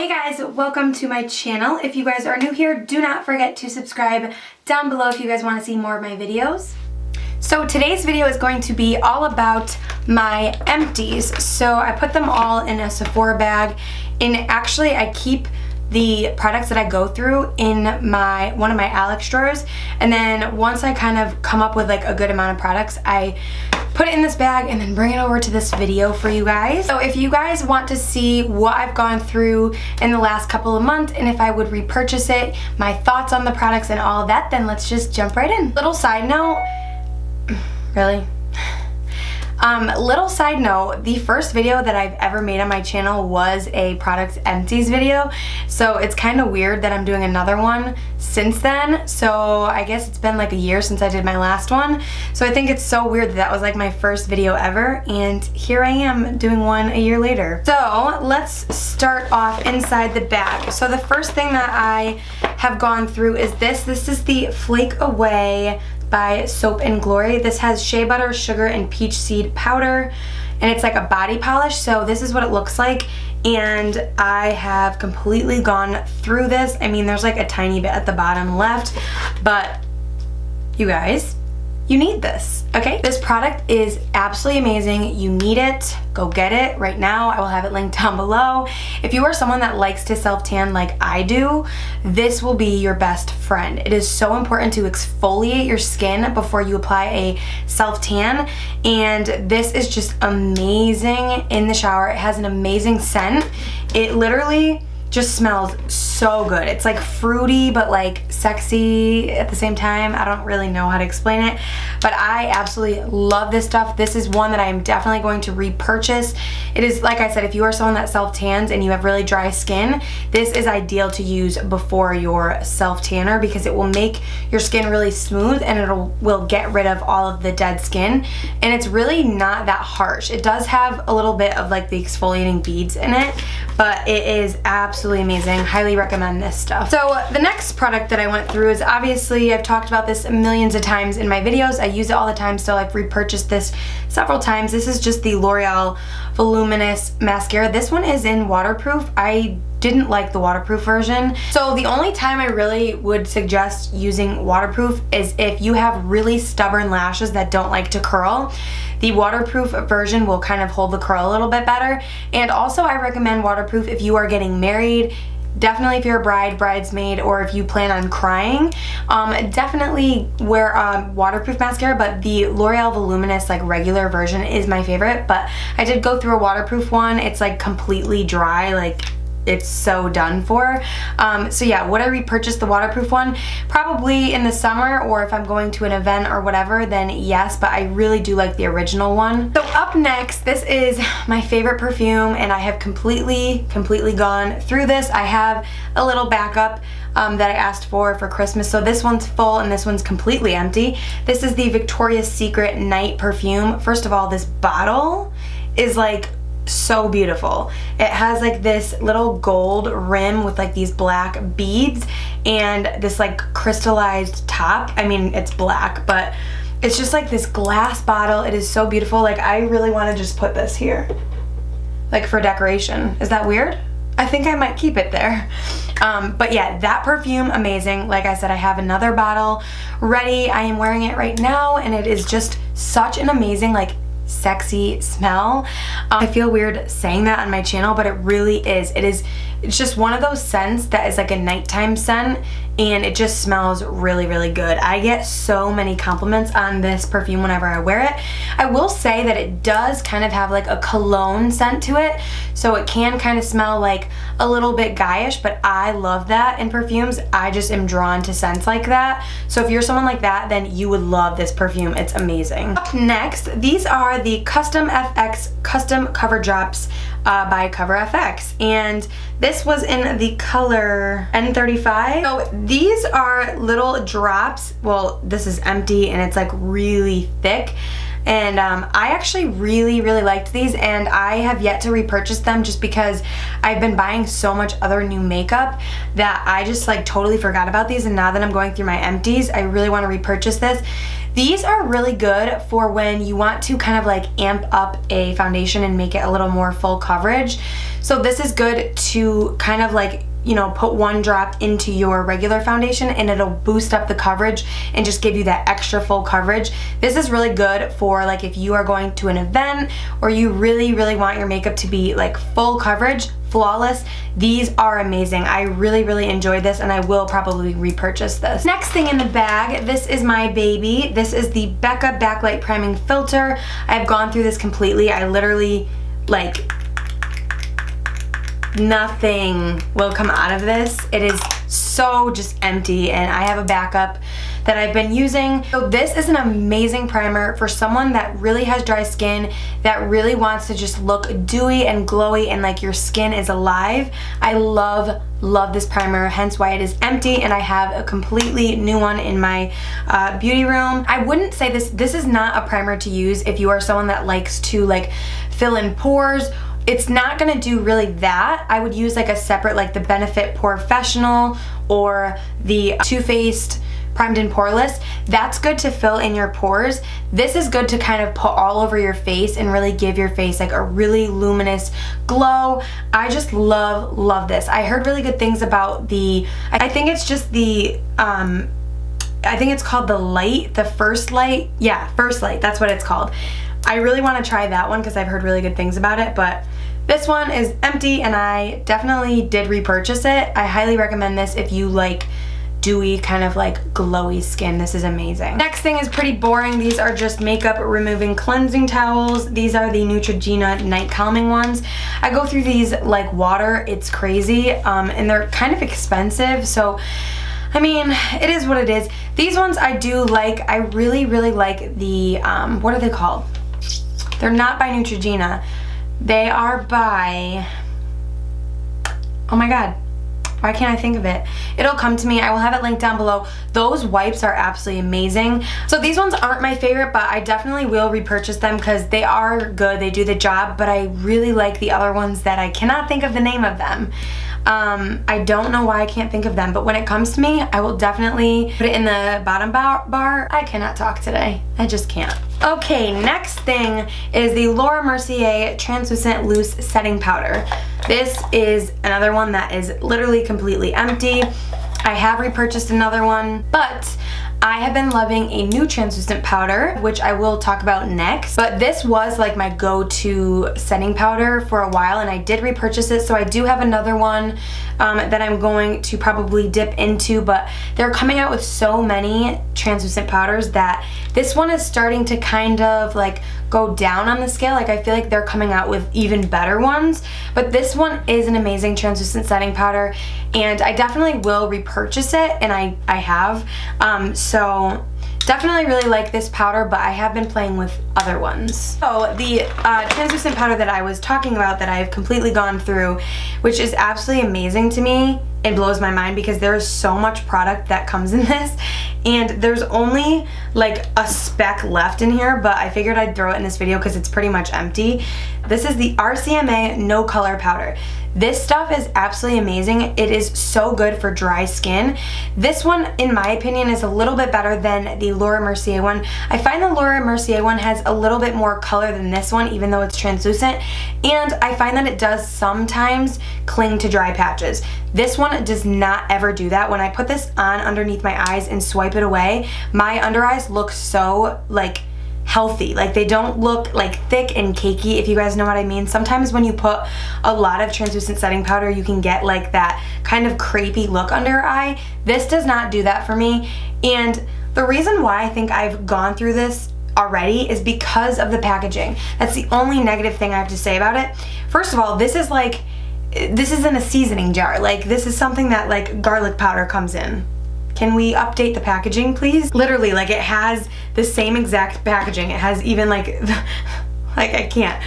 Hey guys, welcome to my channel. If you guys are new here, do not forget to subscribe down below if you guys want to see more of my videos. So today's video is going to be all about my empties. So I put them all in a Sephora bag, and actually I keep the products that I go through in one of my Alex drawers, and then once I kind of come up with like a good amount of products, I put it in this bag and then bring it over to this video for you guys. So if you guys want to see what I've gone through in the last couple of months and if I would repurchase it, my thoughts on the products and all of that, then let's just jump right in. Little side note, really? Little side note, the first video that I've ever made on my channel was a product empties video, so it's kind of weird that I'm doing another one since then. So I guess it's been like a year since I did my last one, so I think it's so weird that that was like my first video ever, and here I am doing one a year later. So let's start off inside the bag. So the first thing that I have gone through is this. This is the Flake Away by Soap and Glory. This has shea butter, sugar, and peach seed powder, and it's like a body polish. So this is what it looks like, and I have completely gone through this. I mean, there's like a tiny bit at the bottom left, but you guys, you need this, okay? This product is absolutely amazing. You need it. Go get it right now. I will have it linked down below. If you are someone that likes to self-tan like I do, this will be your best friend. It is so important to exfoliate your skin before you apply a self-tan, and this is just amazing in the shower. It has an amazing scent. It literally just smells so good. It's like fruity but like sexy at the same time. I don't really know how to explain it, but I absolutely love this stuff. This is one that I am definitely going to repurchase. It is, like I said, if you are someone that self-tans and you have really dry skin, this is ideal to use before your self-tanner because it will make your skin really smooth and will get rid of all of the dead skin, and it's really not that harsh. It does have a little bit of like the exfoliating beads in it, but it is absolutely amazing. Highly recommend this stuff. So the next product that I went through is, obviously I've talked about this millions of times in my videos. I use it all the time, so I've repurchased this several times. This is just the Loreal Voluminous mascara. This one is in waterproof. I didn't like the waterproof version. So the only time I really would suggest using waterproof is if you have really stubborn lashes that don't like to curl. The waterproof version will kind of hold the curl a little bit better. And also I recommend waterproof if you are getting married. Definitely if you're a bride, bridesmaid, or if you plan on crying, definitely wear a waterproof mascara, but the L'Oreal Voluminous like regular version is my favorite. But I did go through a waterproof one. It's like completely dry, like it's so done for. So yeah, would I repurchase the waterproof one? Probably in the summer, or if I'm going to an event or whatever, then yes, but I really do like the original one. So up next, this is my favorite perfume, and I have completely gone through this. I have a little backup that I asked for Christmas. So this one's full and this one's completely empty. This is the Victoria's Secret Night Perfume. First of all, this bottle is like so beautiful. It has like this little gold rim with like these black beads and this like crystallized top. I mean, it's black, but it's just like this glass bottle. It is so beautiful. Like, I really want to just put this here, like for decoration. Is that weird? I think I might keep it there. But yeah, that perfume, amazing. Like I said, I have another bottle ready. I am wearing it right now, and it is just such an amazing, like, sexy smell. I feel weird saying that on my channel, but it really is. It's just one of those scents that is like a nighttime scent, and it just smells really good. I get so many compliments on this perfume whenever I wear it. I will say that it does kind of have like a cologne scent to it, so it can kind of smell like a little bit guyish, but I love that in perfumes. I just am drawn to scents like that. So if you're someone like that, then you would love this perfume. It's amazing. Up next, these are the Custom FX Custom Cover Drops by Cover FX, and this was in the color N35. So these are little drops. Well, this is empty and it's like really thick, and I actually really liked these, and I have yet to repurchase them just because I've been buying so much other new makeup that I just like totally forgot about these, and now that I'm going through my empties, I really want to repurchase this. These are really good for when you want to kind of like amp up a foundation and make it a little more full coverage. So this is good to kind of like, you know, put one drop into your regular foundation and it'll boost up the coverage and just give you that extra full coverage. This is really good for like if you are going to an event or you really want your makeup to be like full coverage, flawless. These are amazing. I really enjoyed this and I will probably repurchase this. Next thing in the bag, this is my baby. This is the Becca Backlight Priming Filter. I've gone through this completely. I literally like nothing will come out of this. It is so just empty and I have a backup that I've been using. So this is an amazing primer for someone that really has dry skin, that really wants to just look dewy and glowy and like your skin is alive. I love this primer, hence why it is empty, and I have a completely new one in my beauty room. I wouldn't say this is not a primer to use if you are someone that likes to like fill in pores. It's not gonna do really that. I would use like a separate, like the Benefit Porefessional or the Too Faced Primed and Poreless. That's good to fill in your pores. This is good to kind of put all over your face and really give your face like a really luminous glow. I just love this. I heard really good things about the, I think it's just the, I think it's called the Light, the First Light. Yeah, First Light, that's what it's called. I really want to try that one because I've heard really good things about it, but this one is empty and I definitely did repurchase it. I highly recommend this if you like dewy, kind of like glowy skin. This is amazing. Next thing is pretty boring. These are just makeup removing cleansing towels. These are the Nuetrogena night calming ones. I go through these like water. It's crazy, and they're kind of expensive, so I mean, it is what it is. These ones I do like. I really like the, what are they called? They're not by Nuetrogena. They are by, oh my god, why can't I think of it? It'll come to me. I will have it linked down below. Those wipes are absolutely amazing. So these ones aren't my favorite, but I definitely will repurchase them because they are good. They do the job, but I really like the other ones that I cannot think of the name of them. I don't know why I can't think of them, but when it comes to me, I will definitely put it in the bottom bar. I cannot talk today. I just can't. Okay, next thing is the Laura Mercier Translucent Loose Setting Powder. This is another one that is literally completely empty. I have repurchased another one, but I have been loving a new translucent powder, which I will talk about next. But this was like my go-to setting powder for a while, and I did repurchase it, so I do have another one that I'm going to probably dip into, but they're coming out with so many translucent powders that this one is starting to kind of like go down on the scale. Like I feel like they're coming out with even better ones, but this one is an amazing translucent setting powder, and I definitely will repurchase it, and I have. So definitely really like this powder, but I have been playing with other ones. So the translucent powder that I was talking about that I've completely gone through, which is absolutely amazing to me, it blows my mind because there is so much product that comes in this, and there's only like a speck left in here, but I figured I'd throw it in this video because it's pretty much empty. This is the RCMA No Color Powder. This stuff is absolutely amazing. It is so good for dry skin. This one, in my opinion, is a little bit better than the Laura Mercier one. I find the Laura Mercier one has a little bit more color than this one, even though it's translucent, and I find that it does sometimes cling to dry patches. This one does not ever do that. When I put this on underneath my eyes and swipe it away, my under eyes look so like healthy. Like they don't look like thick and cakey, if you guys know what I mean. Sometimes when you put a lot of translucent setting powder, you can get like that kind of crepey look under your eye. This does not do that for me, and the reason why I think I've gone through this already is because of the packaging. That's the only negative thing I have to say about it. First of all, this is in a seasoning jar. Like this is something that like garlic powder comes in. Can we update the packaging, please? Literally, like it has the same exact packaging. It has even like, like I can't.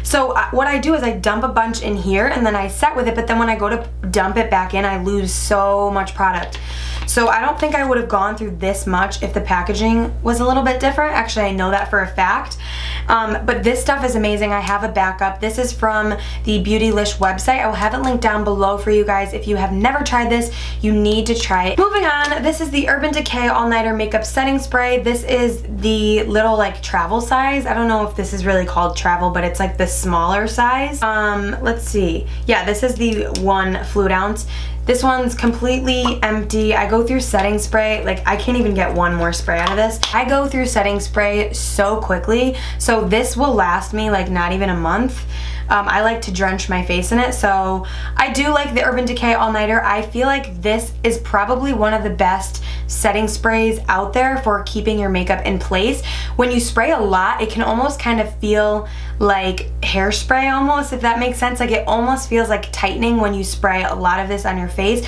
So what I do is I dump a bunch in here and then I set with it, but then when I go to dump it back in, I lose so much product. So I don't think I would have gone through this much if the packaging was a little bit different. Actually, I know that for a fact. But this stuff is amazing. I have a backup. This is from the Beautylish website. I will have it linked down below for you guys. If you have never tried this, you need to try it. Moving on, this is the Urban Decay All Nighter Makeup Setting Spray. This is the little like travel size. I don't know if this is really called travel, but it's like the smaller size. Let's see. Yeah, this is the 1 fluid ounce. This one's completely empty. I go through setting spray, like I can't even get one more spray out of this. I go through setting spray so quickly, so this will last me like not even a month. I like to drench my face in it, so I do like the Urban Decay All Nighter. I feel like this is probably one of the best setting sprays out there for keeping your makeup in place. When you spray a lot, it can almost kind of feel like hairspray almost, if that makes sense. Like it almost feels like tightening when you spray a lot of this on your face.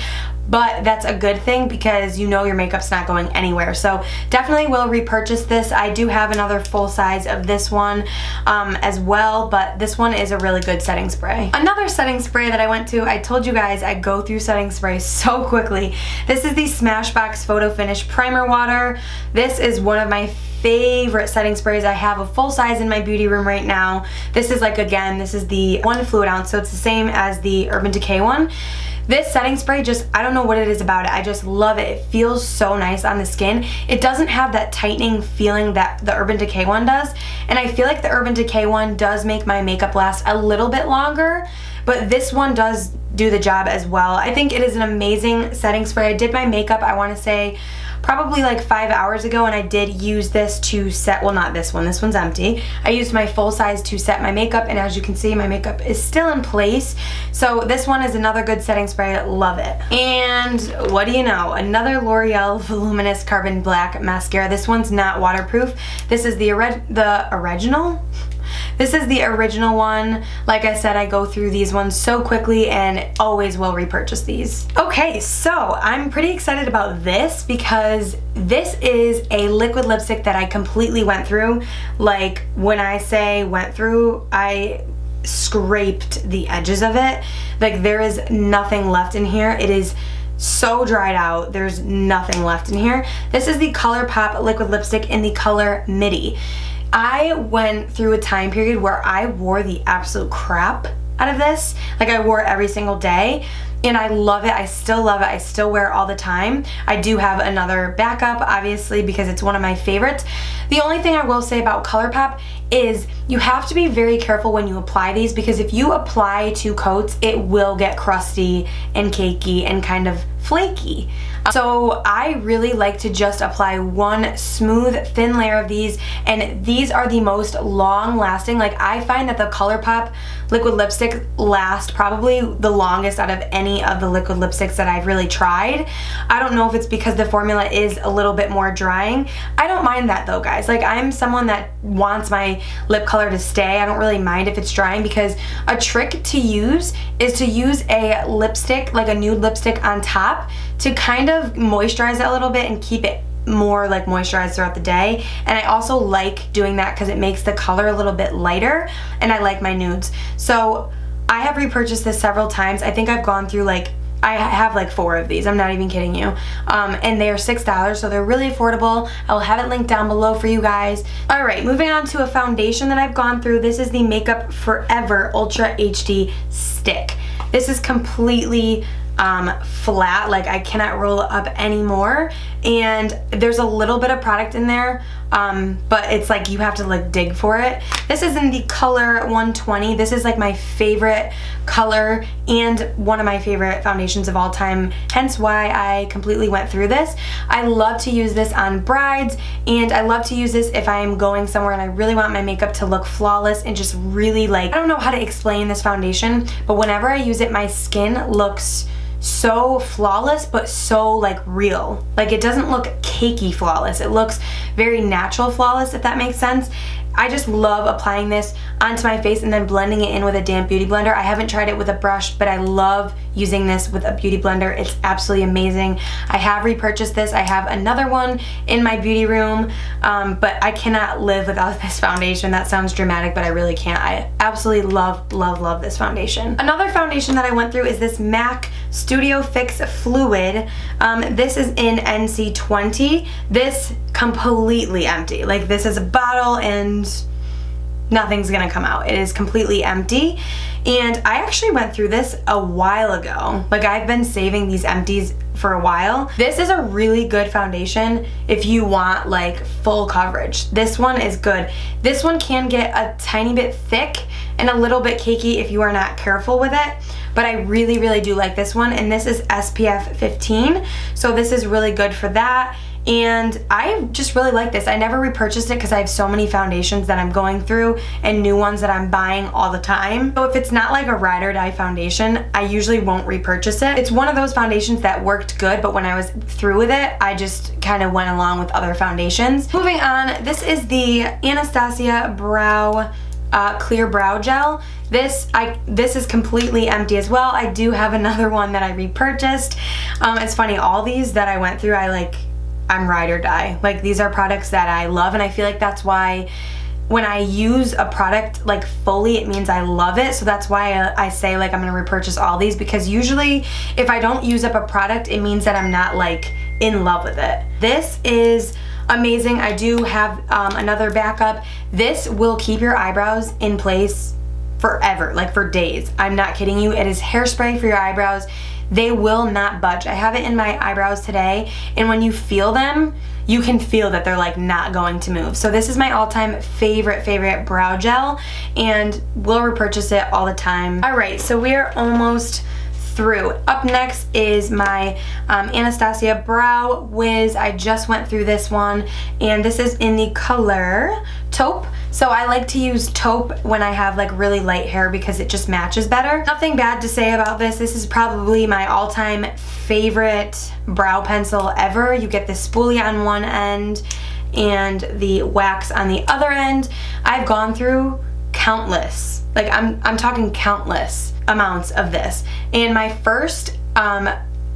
But that's a good thing because you know your makeup's not going anywhere. So definitely will repurchase this. I do have another full size of this one as well, but this one is a really good setting spray. Another setting spray that I went to, I told you guys I go through setting spray so quickly. This is the Smashbox Photo Finish Primer Water. This is one of my favorite setting sprays. I have a full size in my beauty room right now. This is like, again, this is the 1 fluid ounce, so it's the same as the Urban Decay one. This setting spray just, I don't know what it is about it. I just love it. It feels so nice on the skin. It doesn't have that tightening feeling that the Urban Decay one does. And I feel like the Urban Decay one does make my makeup last a little bit longer, but this one does do the job as well. I think it is an amazing setting spray. I did my makeup, I want to say, probably like 5 hours ago, and I did use this to set, well, not this one, this one's empty. I used my full size to set my makeup, and as you can see, my makeup is still in place. So this one is another good setting spray. Love it. And what do you know? Another L'Oreal Voluminous Carbon Black Mascara. This one's not waterproof. This is the original. This is the original one. Like I said, I go through these ones so quickly and always will repurchase these. Okay, so I'm pretty excited about this because this is a liquid lipstick that I completely went through. Like, when I say went through, I scraped the edges of it. Like, there is nothing left in here. It is so dried out. There's nothing left in here. This is the Colourpop liquid lipstick in the color MIDI. I went through a time period where I wore the absolute crap out of this. Like, I wore it every single day, and I love it. I still love it. I still wear it all the time. I do have another backup, obviously, because it's one of my favorites. The only thing I will say about Colourpop is you have to be very careful when you apply these, because if you apply 2 coats, it will get crusty and cakey and kind of flaky. So I really like to just apply 1 smooth, thin layer of these, and these are the most long lasting. Like, I find that the Colourpop liquid lipstick lasts probably the longest out of any of the liquid lipsticks that I've really tried. I don't know if it's because the formula is a little bit more drying. I don't mind that though, guys. Like, I'm someone that wants my lip color to stay. I don't really mind if it's drying, because a trick to use is to use a lipstick, like a nude lipstick on top, to kind of moisturize it a little bit and keep it more like moisturized throughout the day. And I also like doing that because it makes the color a little bit lighter, and I like my nudes. So I have repurchased this several times. I think I've gone through, like, I have like 4 of these. I'm not even kidding you. And they are $6, so they're really affordable. I'll have it linked down below for you guys. All right, moving on to a foundation that I've gone through. This is the Makeupfoirever Ultra HD Stick. This is completely flat. Like, I cannot roll it up anymore, and there's a little bit of product in there, but it's like you have to like dig for it. This is in the color 120. This is like my favorite color and one of my favorite foundations of all time, hence why I completely went through this. I love to use this on brides, and I love to use this if I'm going somewhere and I really want my makeup to look flawless and just really, like, I don't know how to explain this foundation, but whenever I use it, my skin looks so flawless, but so like real. Like, it doesn't look cakey flawless. It looks very natural flawless, if that makes sense. I just love applying this onto my face and then blending it in with a damp beauty blender. I haven't tried it with a brush, but I love using this with a beauty blender. It's absolutely amazing. I have repurchased this. I have another one in my beauty room, but I cannot live without this foundation. That sounds dramatic, but I really can't. I absolutely love, love, love this foundation. Another foundation that I went through is this MAC Studio Fix Fluid. This is in NC20. This completely empty. Like, this is a bottle, and nothing's gonna come out. It is completely empty. And I actually went through this a while ago. Like, I've been saving these empties for a while. This is a really good foundation if you want like full coverage. This one is good. This one can get a tiny bit thick and a little bit cakey if you are not careful with it, but I really, really do like this one, and this is SPF 15, so this is really good for that. And I just really like this. I never repurchased it because I have so many foundations that I'm going through and new ones that I'm buying all the time. So if it's not like a ride or die foundation, I usually won't repurchase it. It's one of those foundations that worked good, but when I was through with it, I just kind of went along with other foundations. Moving on, this is the Anastasia Brow Clear Brow Gel. This is completely empty as well. I do have another one that I repurchased. It's funny, all these that I went through, I'm ride or die. Like, these are products that I love, and I feel like that's why when I use a product like fully, it means I love it. So that's why I say like I'm gonna repurchase all these, because usually if I don't use up a product, it means that I'm not like in love with it. This is amazing. I do have another backup. This will keep your eyebrows in place forever, like for days. I'm not kidding you. It is hairspray for your eyebrows. They will not budge. I have it in my eyebrows today, and when you feel them, you can feel that they're like not going to move. So this is my all-time favorite brow gel, and we'll repurchase it all the time. All right, so we are almost through. Up next is my Anastasia Brow Wiz. I just went through this one, and this is in the color Taupe. So I like to use taupe when I have like really light hair because it just matches better. Nothing bad to say about this. This is probably my all-time favorite brow pencil ever. You get the spoolie on one end and the wax on the other end. I've gone through countless, like I'm talking countless amounts of this. And my first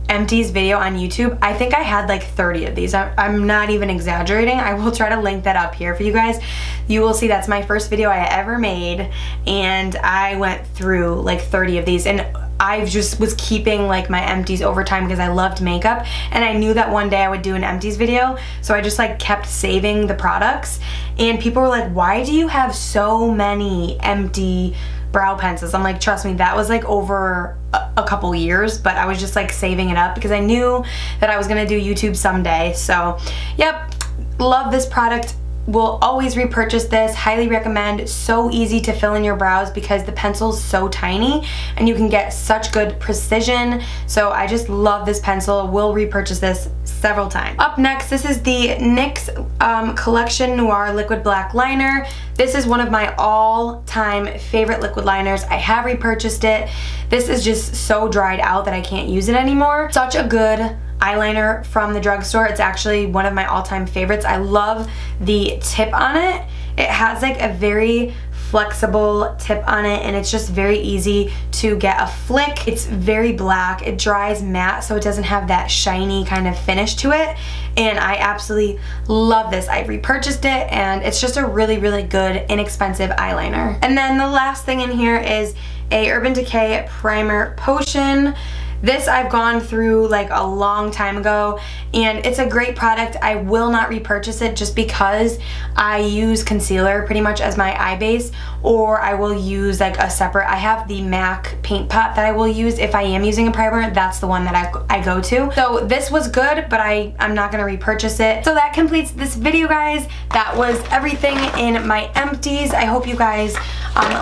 empties video on YouTube, I think I had like 30 of these. I'm not even exaggerating. I will try to link that up here for you guys. You will see that's my first video I ever made, and I went through like 30 of these, and I just was keeping like my empties over time because I loved makeup, and I knew that one day I would do an empties video, so I just like kept saving the products. And people were like, why do you have so many empty brow pencils? I'm like, trust me, that was like over a couple years, but I was just like saving it up because I knew that I was gonna do YouTube someday. So yep, love this product. Will always repurchase this. Highly recommend. So easy to fill in your brows because the pencil's so tiny and you can get such good precision. So I just love this pencil. Will repurchase this several times. Up next, this is the NYX Collection Noir Liquid Black Liner. This is one of my all-time favorite liquid liners. I have repurchased it. This is just so dried out that I can't use it anymore. Such a good eyeliner from the drugstore. It's actually one of my all-time favorites. I love the tip on it. It has like a very flexible tip on it, and it's just very easy to get a flick. It's very black. It dries matte, so it doesn't have that shiny kind of finish to it, and I absolutely love this. I repurchased it, and it's just a really, really good, inexpensive eyeliner. And then the last thing in here is a Urban Decay Primer Potion. This I've gone through like a long time ago, and it's a great product. I will not repurchase it just because I use concealer pretty much as my eye base, or I will use like a separate, I have the MAC paint pot that I will use if I am using a primer. That's the one that I go to. So this was good, but I'm not gonna repurchase it. So that completes this video, guys. That was everything in my empties. I hope you guys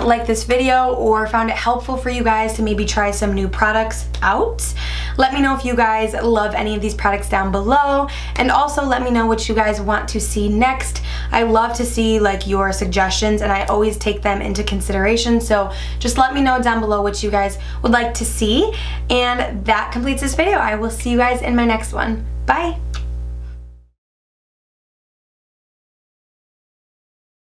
liked this video or found it helpful for you guys to maybe try some new products out. Let me know if you guys love any of these products down below, and also let me know what you guys want to see next. I love to see like your suggestions, and I always take them into consideration, so just let me know down below what you guys would like to see. And that completes this video. I will see you guys in my next one. Bye!